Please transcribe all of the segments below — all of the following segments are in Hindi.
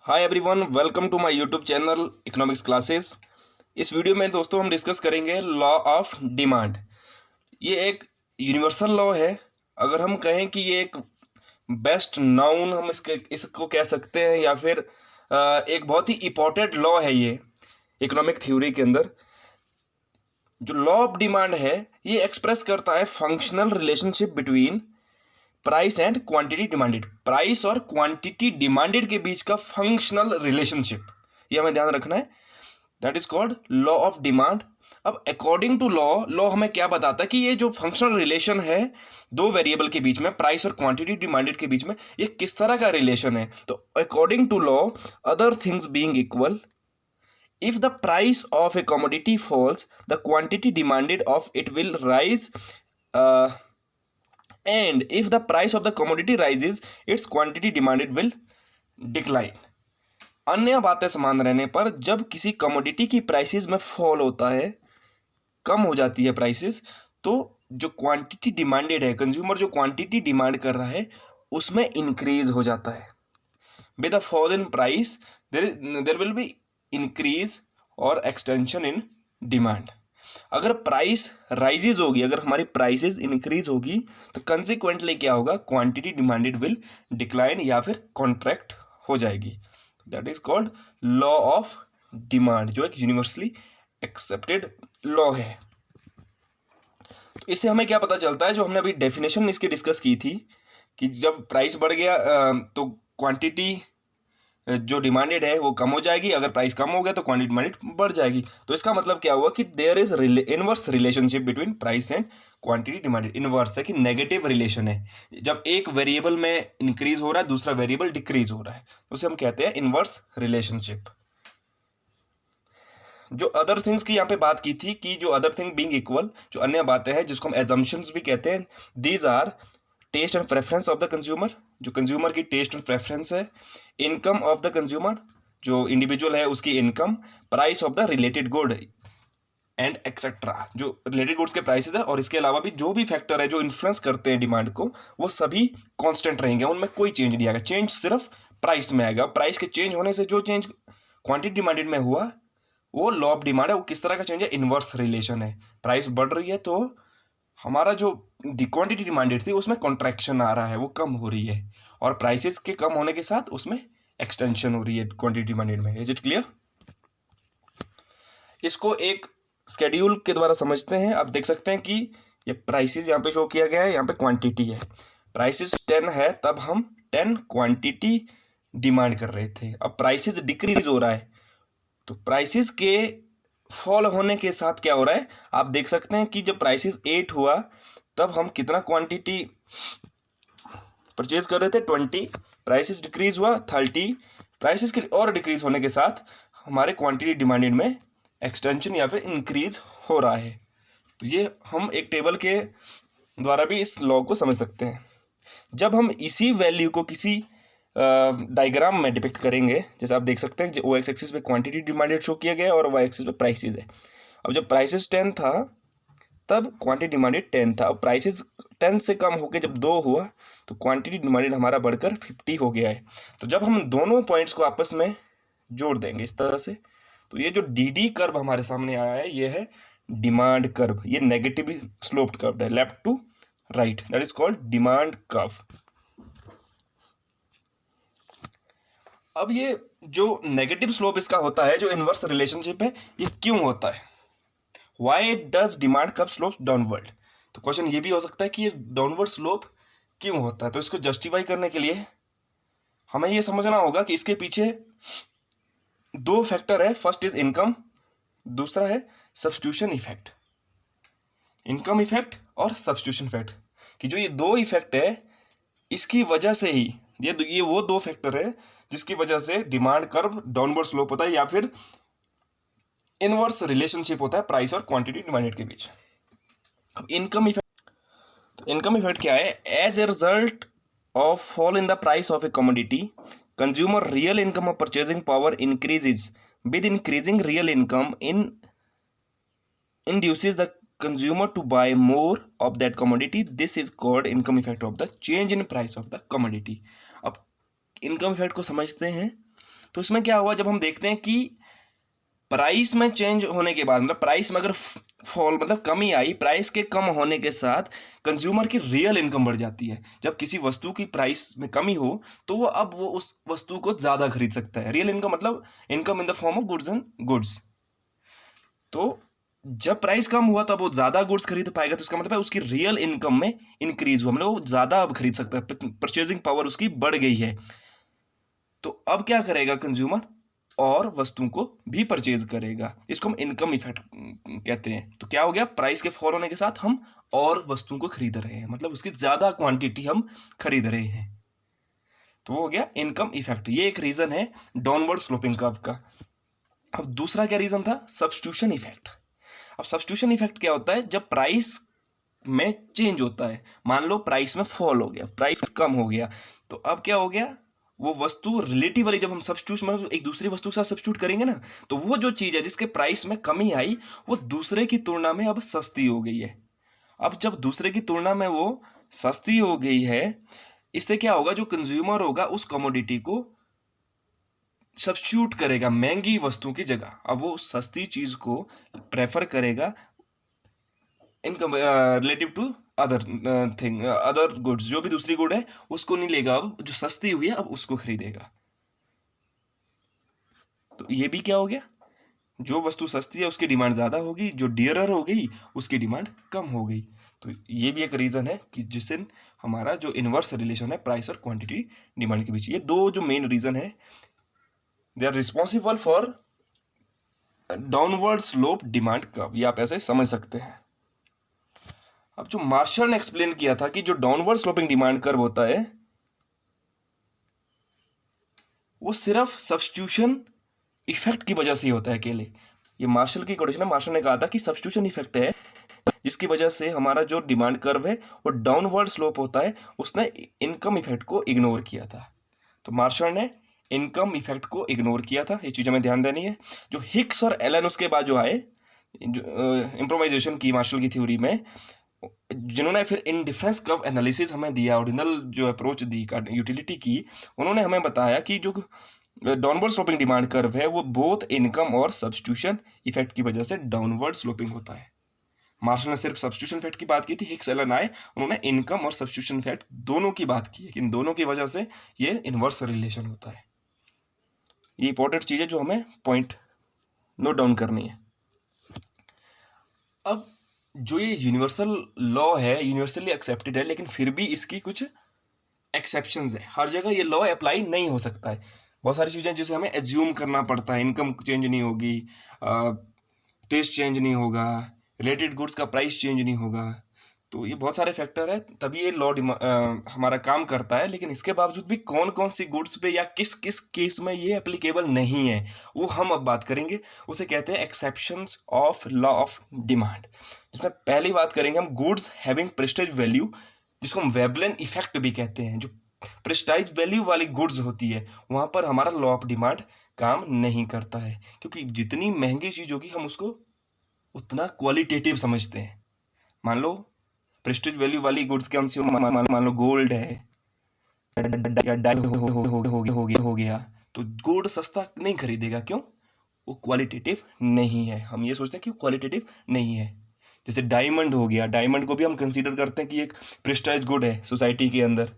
Hi everyone, welcome to my YouTube channel economics classes. इस वीडियो में दोस्तों हम डिस्कस करेंगे लॉ ऑफ डिमांड। ये एक यूनिवर्सल लॉ है। अगर हम कहें कि ये एक बेस्ट नाउन हम इसको कह सकते हैं, या फिर एक बहुत ही इंपॉर्टेंट लॉ है ये इकोनॉमिक थ्योरी के अंदर। जो लॉ ऑफ डिमांड है ये एक्सप्रेस करता है functional relationship between price and quantity demanded. Price और क्वांटिटी डिमांडेड के बीच का फंक्शनल रिलेशनशिप, ये हमें ध्यान रखना है। That is called law of demand. अब अकॉर्डिंग टू लॉ हमें क्या बताता है कि ये जो फंक्शनल रिलेशन है दो वेरिएबल के बीच में, प्राइस और क्वांटिटी डिमांडेड के बीच में, ये किस तरह का रिलेशन है। तो according to law, other things being equal, if the price of a commodity falls, the quantity demanded of it will rise, uh, and if the price of the commodity rises, its quantity demanded will decline. अन्य बातें समान रहने पर जब किसी कमोडिटी की प्राइसेस में फॉल होता है, कम हो जाती है प्राइसेस, तो जो क्वांटिटी डिमांडेड है, कंज्यूमर जो क्वांटिटी डिमांड कर रहा है उसमें इंक्रीज हो जाता है। With the fall in price there will be increase और एक्सटेंशन इन डिमांड। अगर प्राइस राइजेज होगी, अगर हमारी प्राइसेस इंक्रीज होगी, तो कंसिक्वेंटली क्या होगा, क्वांटिटी डिमांडेड विल डिक्लाइन या फिर कॉन्ट्रैक्ट हो जाएगी। That is called law of demand, जो एक यूनिवर्सली एक्सेप्टेड लॉ है। तो इससे हमें क्या पता चलता है, जो हमने अभी डेफिनेशन इसकी डिस्कस की थी, कि जब प्राइस बढ़ गया तो क्वांटिटी जो डिमांडेड है वो कम हो जाएगी, अगर प्राइस कम हो गया तो क्वांटिटी डिमांडेड बढ़ जाएगी। तो इसका मतलब क्या हुआ कि there is inverse relationship between price and quantity demanded. Inverse है कि नेगेटिव रिलेशन है। जब एक वेरिएबल में इंक्रीज हो रहा है, दूसरा वेरिएबल डिक्रीज हो रहा है, उसे हम कहते हैं इनवर्स रिलेशनशिप। जो अदर थिंग्स की यहाँ पे बात की थी, कि जो अदर थिंग बीइंग इक्वल, जो अन्य बातें हैं जिसको हम एजम्पशंस भी कहते हैं, these are taste and preference of the consumer, जो कंज्यूमर की टेस्ट एंड प्रेफरेंस है, इनकम ऑफ द कंज्यूमर, जो इंडिविजुअल है उसकी income, price of the related good and etcetera, जो रिलेटेड गुड्स के प्राइसेस है, और इसके अलावा भी जो भी फैक्टर है जो इन्फ्लुएंस करते हैं डिमांड को, वो सभी कांस्टेंट रहेंगे, उनमें कोई चेंज नहीं आएगा। चेंज सिर्फ प्राइस में आएगा। प्राइस के चेंज होने से जो चेंज क्वांटिटी डिमांडेड में हुआ, वो लॉ ऑफ डिमांड है। वो किस तरह का चेंज है, इनवर्स रिलेशन है। प्राइस बढ़ रही है तो हमारा जो क्वांटिटी डिमांडेड थी उसमें कॉन्ट्रैक्शन आ रहा है, वो कम हो रही है, और प्राइसेस के कम होने के साथ उसमें एक्सटेंशन हो रही है क्वांटिटी डिमांडेड में। Is it clear? इसको एक स्केड्यूल के द्वारा समझते हैं। आप देख सकते हैं कि ये प्राइसेस यहाँ पे शो किया गया है, यहाँ पे क्वांटिटी है। प्राइसेस 10 है, तब हम 10 क्वांटिटी डिमांड कर रहे थे। अब प्राइसेस डिक्रीज हो रहा है, तो प्राइसेस के फॉल होने के साथ क्या हो रहा है, आप देख सकते हैं कि जब प्राइसेस 8 हुआ, तब हम कितना क्वांटिटी परचेज कर रहे थे, 20। प्राइसेस डिक्रीज हुआ, 30। प्राइसेस के और डिक्रीज होने के साथ हमारे क्वांटिटी डिमांडेड में एक्सटेंशन या फिर इंक्रीज हो रहा है। तो ये हम एक टेबल के द्वारा भी इस लॉ को समझ सकते हैं। जब हम इसी वैल्यू को किसी डायग्राम में डिपिक्ट करेंगे, जैसे आप देख सकते हैं, ओ एक्स एक्सिस पे क्वांटिटी डिमांडेड शो किया गया है और वाई एक्सिस पे प्राइसेस है। अब जब प्राइसेस 10 था तब क्वांटिटी डिमांडेड 10 था। अब प्राइसेस 10 से कम होकर जब 2 हुआ, तो क्वांटिटी डिमांडेड हमारा बढ़कर 50 हो गया है। तो जब हम दोनों पॉइंट्स को आपस में जोड़ देंगे इस तरह से, तो ये जो डी कर्व हमारे सामने आया है, ये है डिमांड कर्व। ये नेगेटिव स्लोप्ड कर्व है, left to right, that is called demand curve. अब ये जो नेगेटिव स्लोप इसका होता है, जो इनवर्स रिलेशनशिप है, ये क्यों होता है? Why does demand curve slope downward? तो क्वेश्चन ये भी हो सकता है कि ये डाउनवर्ड स्लोप क्यों होता है। तो इसको जस्टिफाई करने के लिए हमें ये समझना होगा कि इसके पीछे दो फैक्टर है। फर्स्ट इज इनकम, दूसरा है सब्स्टिट्यूशन इफेक्ट। इनकम इफेक्ट और सब्स्टिट्यूशन इफेक्ट, कि जो ये दो इफेक्ट है, इसकी वजह से ही ये वो दो फैक्टर है जिसकी वजह से डिमांड कर्व डाउनवर्ड स्लोप होता है, या फिर इनवर्स रिलेशनशिप होता है प्राइस और क्वांटिटी डिमांडेड के बीच। अब इनकम इफेक्ट, तो इनकम इफेक्ट क्या है? As a result of fall in the price of a commodity, consumer real income of purchasing power increases with increasing real income induces the consumer to buy more of that commodity. This is called income effect of the change in price of the commodity. अब इनकम इफेक्ट को समझते हैं तो इसमें क्या हुआ, जब हम देखते हैं कि प्राइस में चेंज होने के बाद, मतलब प्राइस में अगर फॉल मतलब कमी आई, प्राइस के कम होने के साथ कंज्यूमर की रियल इनकम बढ़ जाती है। जब किसी वस्तु की प्राइस में कमी हो तो वो उस वस्तु को ज़्यादा खरीद सकता है। रियल इनकम मतलब income in the form of goods and goods. तो जब प्राइस कम हुआ तो अब वो ज़्यादा गुड्स खरीद पाएगा, तो उसका मतलब है उसकी रियल इनकम में इंक्रीज हुआ, मतलब वो ज़्यादा अब खरीद सकता है, परचेजिंग पावर उसकी बढ़ गई है। तो अब क्या करेगा कंज्यूमर, और वस्तुओं को भी परचेज करेगा। इसको हम इनकम इफेक्ट कहते हैं। तो क्या हो गया, प्राइस के फॉल होने के साथ हम और वस्तुओं को खरीद रहे हैं, मतलब उसकी ज़्यादा क्वांटिटी हम खरीद रहे हैं। तो वो हो गया इनकम इफेक्ट। ये एक रीज़न है डाउनवर्ड स्लोपिंग कर्व का। अब दूसरा क्या रीज़न था, सब्स्टिट्यूशन इफेक्ट। अब सब्स्टिट्यूशन इफेक्ट क्या होता है, जब प्राइस में चेंज होता है, मान लो प्राइस में फॉल हो गया, प्राइस कम हो गया, तो अब क्या हो गया, वो वस्तु रिलेटिवली जब हम सब्स्टिट्यूट मतलब एक दूसरी वस्तु के साथ सब्स्टिट्यूट करेंगे ना, तो वो जो चीज़ है जिसके प्राइस में कमी आई वो दूसरे की तुलना में अब सस्ती हो गई है। अब जब दूसरे की तुलना में वो सस्ती हो गई है, इससे क्या होगा, जो कंज्यूमर होगा उस कमोडिटी को सब्स्टिट्यूट करेगा महंगी वस्तुओं की जगह। अब वो सस्ती चीज़ को प्रेफर करेगा income relative to other thing, other goods. जो भी दूसरी गुड है उसको नहीं लेगा, अब जो सस्ती हुई है अब उसको खरीदेगा। तो ये भी क्या हो गया, जो वस्तु सस्ती है उसकी डिमांड ज़्यादा होगी, जो डियरर हो गई उसकी डिमांड कम हो गई। तो ये भी एक रीज़न है कि जिससे हमारा जो इनवर्स रिलेशन है प्राइस और क्वांटिटी डिमांड के बीच, ये दो जो मेन रीज़न है, they are responsible for downward slope demand curve. ये आप ऐसे समझ सकते हैं। अब जो मार्शल ने एक्सप्लेन किया था कि जो डाउनवर्ड स्लोपिंग डिमांड कर्व होता है वो सिर्फ सब्स्टिट्यूशन इफेक्ट की वजह से ही होता है अकेले। ये मार्शल की कोटेशन है। मार्शल ने कहा था कि सब्स्टिट्यूशन इफेक्ट है जिसकी वजह से हमारा जो डिमांड कर्व है वो डाउनवर्ड स्लोप होता है। उसने इनकम इफेक्ट को इग्नोर किया था। तो मार्शल ने इनकम इफेक्ट को इग्नोर किया था। ये चीज़ हमें ध्यान देनी है। जो हिक्स और एलन उसके बाद जो आए, जो इम्प्रोवाइजेशन की मार्शल की थ्योरी में, जिन्होंने फिर इंडिफरेंस कर्व एनालिसिस हमें दिया, ओरिजिनल जो अप्रोच दी यूटिलिटी की, उन्होंने हमें बताया कि जो डाउनवर्ड स्लोपिंग डिमांड कर्व है वो बोथ इनकम और सब्स्टिट्यूशन इफेक्ट की वजह से डाउनवर्ड स्लोपिंग होता है। मार्शल ने सिर्फ सब्स्टिट्यूशन इफेक्ट की बात की थी, हिक्स एलन आए उन्होंने इनकम और सब्स्टिट्यूशन इफेक्ट दोनों की बात की है कि इन दोनों की वजह से ये इनवर्स रिलेशन होता है। ये इंपॉर्टेंट चीज़ है जो हमें पॉइंट नोट डाउन करनी है। अब जो ये यूनिवर्सल लॉ है, यूनिवर्सली एक्सेप्टेड है, लेकिन फिर भी इसकी कुछ एक्सेप्शंस है। हर जगह ये लॉ अप्लाई नहीं हो सकता है। बहुत सारी चीज़ें जिसे हमें एज्यूम करना पड़ता है, इनकम चेंज नहीं होगी, टेस्ट चेंज नहीं होगा, रिलेटेड गुड्स का प्राइस चेंज नहीं होगा। तो ये बहुत सारे फैक्टर है, तभी ये लॉ हमारा काम करता है। लेकिन इसके बावजूद भी कौन कौन सी गुड्स पे या किस किस केस में ये एप्लीकेबल नहीं है वो हम अब बात करेंगे। उसे कहते हैं exceptions of law of demand. जिसमें पहली बात करेंगे हम गुड्स हैविंग प्रेस्टीज वैल्यू, जिसको हम वेवलेन इफेक्ट भी कहते हैं। जो प्रेस्टाइज वैल्यू वाली गुड्स होती है वहाँ पर हमारा लॉ ऑफ डिमांड काम नहीं करता है, क्योंकि जितनी महंगी चीज़ होगी हम उसको उतना क्वालिटेटिव समझते हैं। मान लो प्रेस्टीज वैल्यू वाली गुड्स कौन सी, मान लो गोल्ड है या हो गया, तो गोल्ड सस्ता नहीं खरीदेगा। क्यों? वो क्वालिटेटिव नहीं है। हम ये सोचते हैं कि क्वालिटेटिव नहीं है। जैसे डायमंड हो गया, डायमंड को भी हम कंसीडर करते हैं कि एक प्रेस्टाइज गुड है सोसाइटी के अंदर।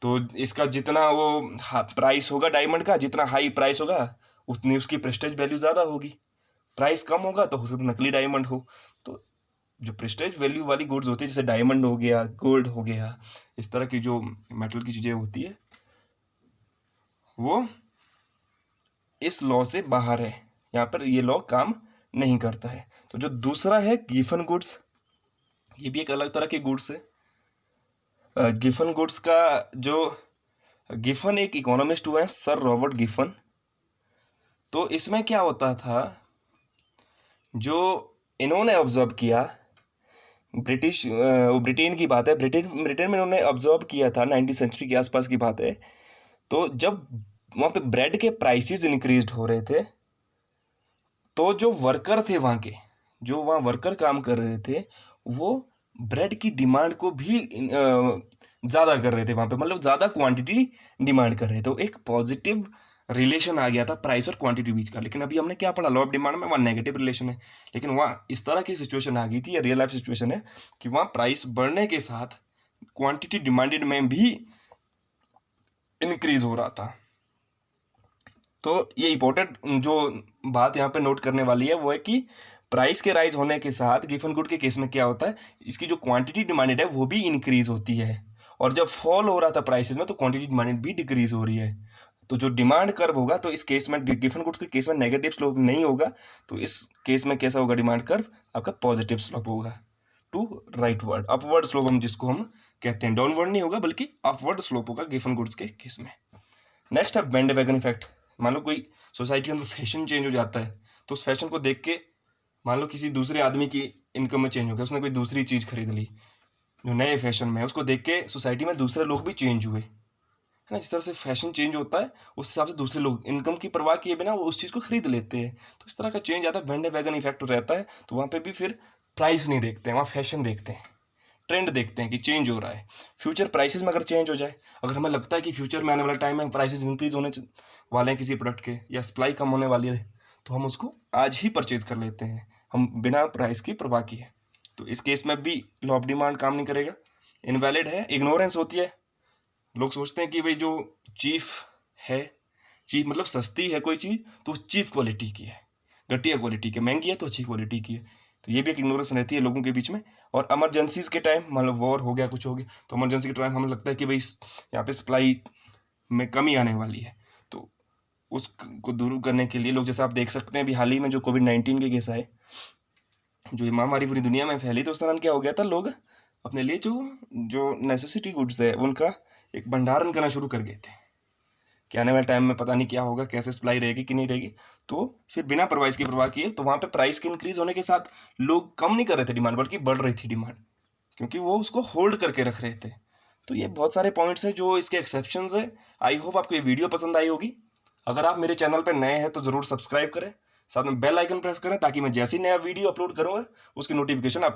तो इसका जितना वो प्राइस होगा डायमंड का, जितना हाई प्राइस होगा उतनी उसकी प्रेस्टीज वैल्यू ज़्यादा होगी। प्राइस कम होगा तो हो सकता है नकली डायमंड हो। तो जो प्रेस्टीज वैल्यू वाली गुड्स होती है, जैसे डायमंड हो गया, गोल्ड हो गया, इस तरह की जो मेटल की चीज़ें होती है वो इस लॉ से बाहर है। यहाँ पर ये लॉ काम नहीं करता है। तो जो दूसरा है गिफन गुड्स, ये भी एक अलग तरह के गुड्स है। गिफन गुड्स का जो गिफन एक इकोनॉमिस्ट हुए हैं, सर रॉबर्ट गिफन। तो इसमें क्या होता था, जो इन्होंने ऑब्जर्व किया, ब्रिटेन की बात है, ब्रिटेन में इन्होंने ऑब्जर्व किया था 19वीं सेंचुरी के आसपास की बात है। तो जब वहाँ पे ब्रेड के प्राइसेस इंक्रीज हो रहे थे, तो जो वर्कर थे वहाँ के, जो वहाँ वर्कर काम कर रहे थे, वो ब्रेड की डिमांड को भी ज़्यादा कर रहे थे वहाँ पे, मतलब ज़्यादा क्वांटिटी डिमांड कर रहे थे। तो एक पॉजिटिव रिलेशन आ गया था प्राइस और क्वांटिटी बीच का। लेकिन अभी हमने क्या पढ़ा, लॉ ऑफ डिमांड में वहाँ नेगेटिव रिलेशन है। लेकिन वहाँ इस तरह की सिचुएशन आ गई थी, या रियल लाइफ सिचुएशन है, कि वहाँ प्राइस बढ़ने के साथ क्वांटिटी डिमांडेड में भी इंक्रीज हो रहा था। तो ये इंपॉर्टेंट जो बात यहाँ पे नोट करने वाली है वो है कि प्राइस के राइज होने के साथ गिवन गुड के केस में क्या होता है, इसकी जो क्वांटिटी डिमांडेड है वो भी इंक्रीज होती है। और जब फॉल हो रहा था प्राइसेस में तो क्वांटिटी डिमांडेड भी डिक्रीज हो रही है। तो जो डिमांड कर्व होगा, तो इस केस में गिवन गुड्स के केस में नेगेटिव स्लोप नहीं होगा, तो इस केस में कैसा होगा, डिमांड कर्व आपका पॉजिटिव स्लोप होगा to rightward, upward slope हम जिसको हम कहते हैं, डाउनवर्ड नहीं होगा बल्कि अपवर्ड स्लोप होगा गिवन गुड्स के केस में। नेक्स्ट है बैंडवैगन इफेक्ट। मान लो कोई सोसाइटी के अंदर फैशन चेंज हो जाता है, तो उस फैशन को देख के मान लो किसी दूसरे आदमी की इनकम में चेंज हो गया, उसने कोई दूसरी चीज़ खरीद ली जो नए फैशन में है, उसको देख के सोसाइटी में दूसरे लोग भी चेंज हुए, है ना। जिस तरह से फैशन चेंज होता है उस हिसाब से दूसरे लोग इनकम की परवाह किए बिना वो उस चीज़ को खरीद लेते हैं। तो इस तरह का चेंज आता है, बैंडवैगन इफेक्ट रहता है। तो वहाँ पे भी फिर प्राइस नहीं देखते हैं, वहाँ फैशन देखते हैं, ट्रेंड देखते हैं कि चेंज हो रहा है। फ्यूचर प्राइसेस में अगर चेंज हो जाए, अगर हमें लगता है कि फ्यूचर में आने वाले टाइम में प्राइसेस इंक्रीज होने वाले हैं किसी प्रोडक्ट के, या सप्लाई कम होने वाली है, तो हम उसको आज ही परचेज कर लेते हैं, हम बिना प्राइस की परवाह किए। तो इस केस में भी लॉ ऑफ डिमांड काम नहीं करेगा, इनवैलिड है, इग्नोरेंस होती है। लोग सोचते हैं कि भाई जो चीफ है, चीफ मतलब सस्ती है कोई चीज़ तो चीफ क्वालिटी की है, घटिया क्वालिटी की, महंगी है तो अच्छी क्वालिटी की है। तो ये भी एक इग्नोरेंस रहती है लोगों के बीच में। और इमरजेंसीज के टाइम, मान लो वॉर हो गया, कुछ हो गया, तो इमरजेंसी के टाइम हमें लगता है कि भाई यहाँ पे सप्लाई में कमी आने वाली है, तो उसको दूर करने के लिए लोग, जैसे आप देख सकते हैं अभी हाल ही में जो कोविड-19 के केस आए, जो ये महामारी पूरी दुनिया में फैली, तो उस दौरान क्या हो गया था, लोग अपने लिए जो नेसेसिटी गुड्स है उनका एक भंडारण करना शुरू कर गए थे कि आने वाले टाइम में पता नहीं क्या होगा, कैसे सप्लाई रहेगी कि नहीं रहेगी। तो फिर बिना प्राइस की परवाह किए, तो वहाँ पे प्राइस के इंक्रीज होने के साथ लोग कम नहीं कर रहे थे डिमांड, बल्कि बढ़ रही थी डिमांड, क्योंकि वो उसको होल्ड करके रख रहे थे। तो ये बहुत सारे पॉइंट्स हैं जो इसके एक्सेप्शंस है। आई होप आपको ये वीडियो पसंद आई होगी। अगर आप मेरे चैनल पर नए हैं तो ज़रूर सब्सक्राइब करें, साथ में बेल आइकन प्रेस करें, ताकि मैं जैसे ही नया वीडियो अपलोड करूँगा उसकी नोटिफिकेशन आप